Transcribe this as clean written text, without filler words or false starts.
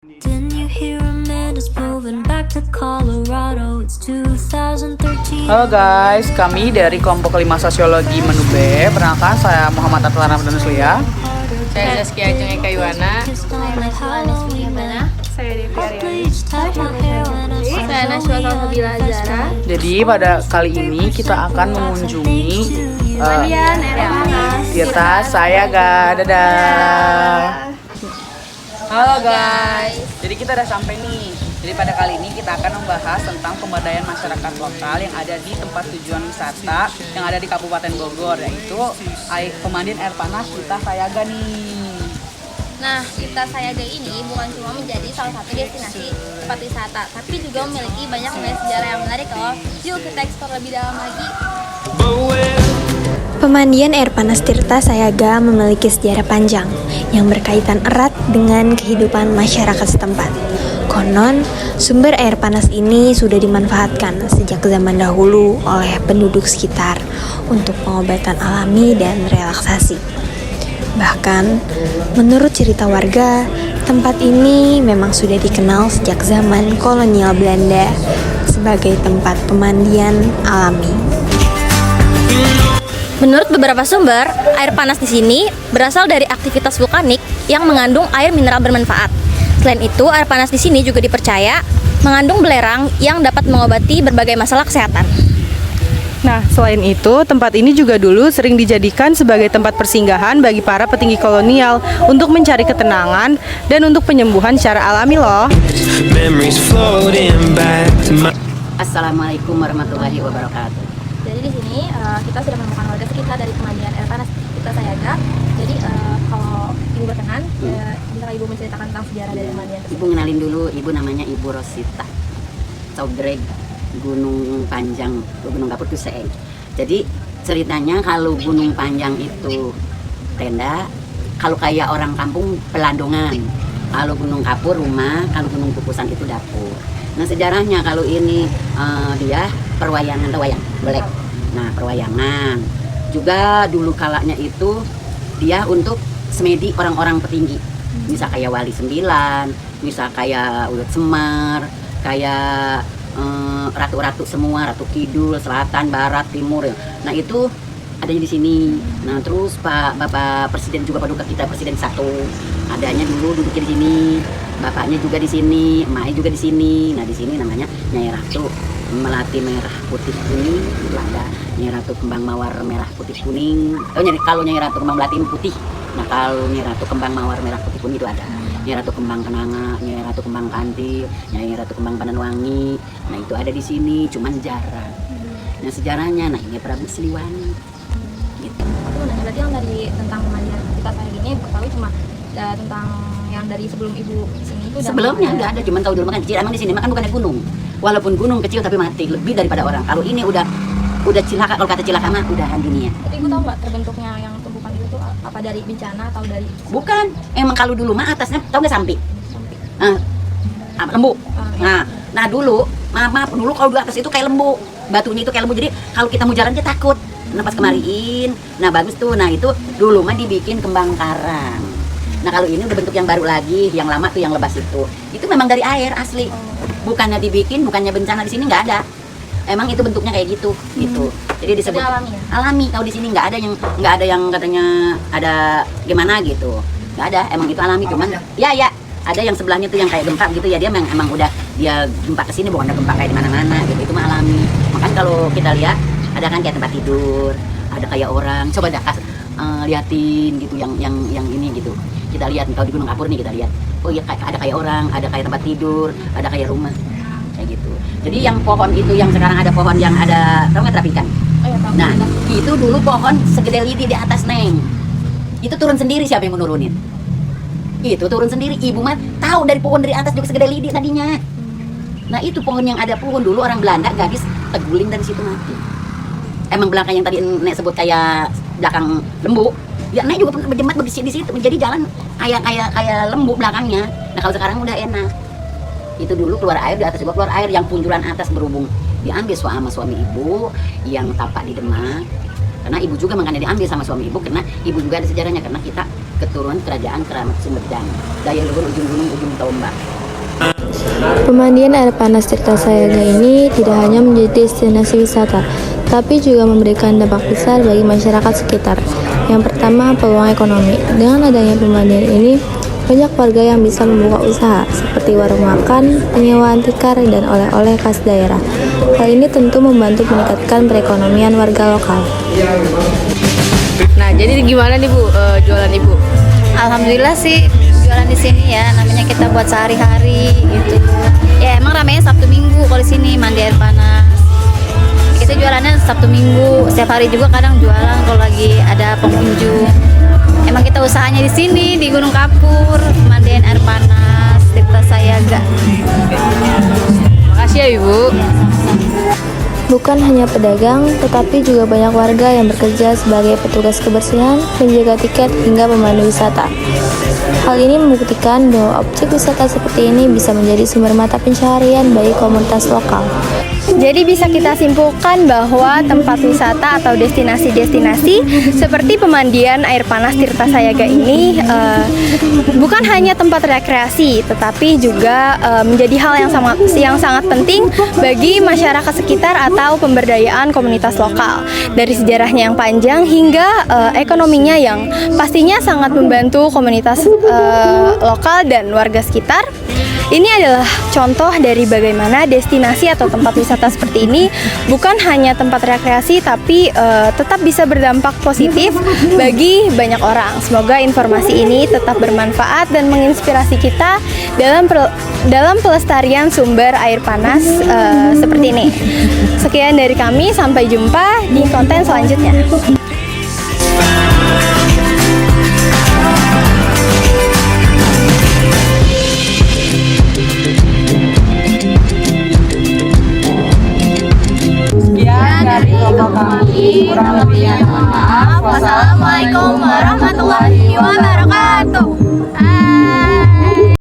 Didn't you hear a man is moving back to Colorado? It's 2013. Halo guys, kami dari kelompok 5 Sosiologi Menu B. Perkenalkan, saya Muhammad Atlan Ramadan Nuslia. Saya Zaskia Ajeng Eka Yuwana. Saya Devi Aryani. Saya Nashwa Salsabila Zara. Jadi pada kali ini kita akan mengunjungi Tirta Sayaga. Dadah. Halo guys. Jadi kita udah sampai nih. Jadi pada kali ini kita akan membahas tentang pemberdayaan masyarakat lokal yang ada di tempat tujuan wisata yang ada di Kabupaten Bogor, yaitu pemandian air panas Tirta Sayaga nih. Nah, Tirta Sayaga ini bukan cuma menjadi salah satu destinasi tempat wisata, tapi juga memiliki banyak nilai sejarah yang menarik loh. Yuk kita eksplor lebih dalam lagi. Pemandian air panas Tirta Sayaga memiliki sejarah panjang yang berkaitan erat dengan kehidupan masyarakat setempat. Konon, sumber air panas ini sudah dimanfaatkan sejak zaman dahulu oleh penduduk sekitar untuk pengobatan alami dan relaksasi. Bahkan, menurut cerita warga, tempat ini memang sudah dikenal sejak zaman kolonial Belanda sebagai tempat pemandian alami. Menurut beberapa sumber, air panas di sini berasal dari aktivitas vulkanik yang mengandung air mineral bermanfaat. Selain itu, air panas di sini juga dipercaya mengandung belerang yang dapat mengobati berbagai masalah kesehatan. Nah, selain itu, tempat ini juga dulu sering dijadikan sebagai tempat persinggahan bagi para petinggi kolonial untuk mencari ketenangan dan untuk penyembuhan secara alami loh. Assalamualaikum warahmatullahi wabarakatuh. Jadi di sini kita sudah menemukan warga sekitar dari pemandian air panas Tirta Sayaga. Jadi kalau ibu berkenan, bisa ibu menceritakan tentang sejarah dari pemandian tersebut? Ibu ngenalin dulu, ibu namanya Ibu Rosita Saudreg, Gunung Panjang, Gunung Kapur itu Seeng. Jadi ceritanya kalau Gunung Panjang itu tenda, kalau kayak orang kampung pelandongan. Kalau Gunung Kapur rumah, kalau Gunung Kukusan itu dapur. Nah sejarahnya kalau ini dia perwayangan atau wayang belek. Nah perwayangan juga dulu kalanya itu dia untuk semedi orang-orang petinggi. Misal kayak Wali Sembilan, misal kayak Ulut Semar, kayak ratu-ratu semua, Ratu Kidul, Selatan, Barat, Timur. Nah itu adanya di sini. Nah terus Bapak Presiden juga paduka kita Presiden satu adanya dulu duduknya di sini. Bapaknya juga di sini, emaknya juga di sini. Nah di sini namanya Nyai Ratu Melati Merah Putih Kuning, itu ada Nyai Ratu Kembang Mawar Merah Putih Kuning. Kalau Nyai Ratu Kembang Melati putih. Nah kalau Nyai Ratu Kembang Mawar Merah Putih Kuning itu ada. Nyai Ratu Kembang Kenanga, Nyai Ratu Kembang Kantil, Nyai Ratu Kembang Pananwangi. Nah itu ada di sini, cuman jarang. Nah sejarahnya, nah ini Prabu Siliwangi. Gitu. Berarti yang dari tentang pemandian Tirta Sayaga ini pertama cuma tentang yang dari sebelum ibu sini itu sebelumnya nggak ada, cuman tahu dulu makan kecil. Emang di sini makan bukannya gunung, walaupun gunung kecil tapi mati lebih daripada orang. Kalau ini udah cilaka, kalau kata cilaka mah udah dunia. Tapi ibu tahu nggak terbentuknya yang tumpukan itu tuh apa dari bencana atau dari? Bukan, emang kalau dulu mah atasnya tahu nggak sampai lembu. Nah dulu maaf dulu kalau di atas itu kayak lembu, batunya itu kayak lembu. Jadi kalau kita mau jalan aja takut. Nah pas kemariin, nah bagus tuh. Nah itu dulu mah dibikin kembang karang. Nah kalau ini udah bentuk yang baru lagi, yang lama tuh yang lebas itu memang dari air asli, bukannya dibikin, bukannya bencana. Di sini nggak ada, emang itu bentuknya kayak gitu, gitu. Jadi disebut alami, ya? Alami. Kalau di sini nggak ada yang katanya ada gimana gitu, nggak ada. Emang itu alami, cuman ya ada yang sebelahnya tuh yang kayak gempa gitu ya, dia emang udah dia gempa kesini, bukan ada gempa kayak di mana-mana gitu. Itu mah alami. Makanya kalau kita lihat ada kan kayak tempat tidur, ada kayak orang. Coba dah liatin gitu yang ini gitu. Kita lihat kalau di Gunung Kapur nih kita lihat, oh iya ada kayak orang, ada kayak tempat tidur, ada kayak rumah, kayak gitu. Jadi yang pohon itu yang sekarang ada pohon yang ada, tahu nggak terapikan? Oh, ya, nah itu dulu pohon segede lidi di atas neng, itu turun sendiri. Siapa yang menurunin? Itu turun sendiri. Ibu mah tahu dari pohon dari atas juga segede lidi tadinya. Nah itu pohon yang ada pohon dulu orang Belanda gadis teguling dari situ mati. Emang belakang yang tadi Nek sebut kayak belakang lembu. Ya, Nek juga berjembat di situ menjadi jalan kayak lembu belakangnya. Nah kalau sekarang udah enak. Itu dulu keluar air, di atas juga keluar air, yang punjuran atas berhubung diambil sama suami ibu yang tapak di Demak. Karena ibu juga makanya diambil sama suami ibu, karena ibu juga ada sejarahnya, karena kita keturunan kerajaan Keramat Sumedang, daya luhur ujung gunung ujung tombak. Pemandian air panas Tirta Sayaga ini tidak hanya menjadi destinasi wisata, tapi juga memberikan dampak besar bagi masyarakat sekitar. Yang pertama, peluang ekonomi. Dengan adanya pemandian ini, banyak warga yang bisa membuka usaha seperti warung makan, penyewaan tikar, dan oleh-oleh khas daerah. Hal ini tentu membantu meningkatkan perekonomian warga lokal. Nah, jadi gimana nih Bu jualan Ibu? Alhamdulillah sih jualan di sini ya, namanya kita buat sehari-hari gitu. Ya emang ramainya Sabtu Minggu kalau di sini mandi air panas. Kita jualannya Sabtu Minggu, setiap hari juga kadang jualan kalau lagi ada pengunjung. Emang kita usahanya di sini di Gunung Kapur, pemandian air panas Tirta Sayaga. Makasih ya Ibu. Bukan hanya pedagang, tetapi juga banyak warga yang bekerja sebagai petugas kebersihan, penjaga tiket, hingga pemandu wisata. Hal ini membuktikan bahwa objek wisata seperti ini bisa menjadi sumber mata pencaharian bagi komunitas lokal. Jadi bisa kita simpulkan bahwa tempat wisata atau destinasi-destinasi seperti pemandian air panas Tirta Sayaga ini bukan hanya tempat rekreasi, tetapi juga menjadi hal yang sangat penting bagi masyarakat sekitar atau pemberdayaan komunitas lokal. Dari sejarahnya yang panjang hingga ekonominya yang pastinya sangat membantu komunitas lokal dan warga sekitar. Ini adalah contoh dari bagaimana destinasi atau tempat wisata seperti ini bukan hanya tempat rekreasi tapi tetap bisa berdampak positif bagi banyak orang. Semoga informasi ini tetap bermanfaat dan menginspirasi kita dalam pelestarian sumber air panas seperti ini. Sekian dari kami, sampai jumpa di konten selanjutnya. Kurang lebihnya mohon maaf. Wassalamualaikum warahmatullahi wabarakatuh.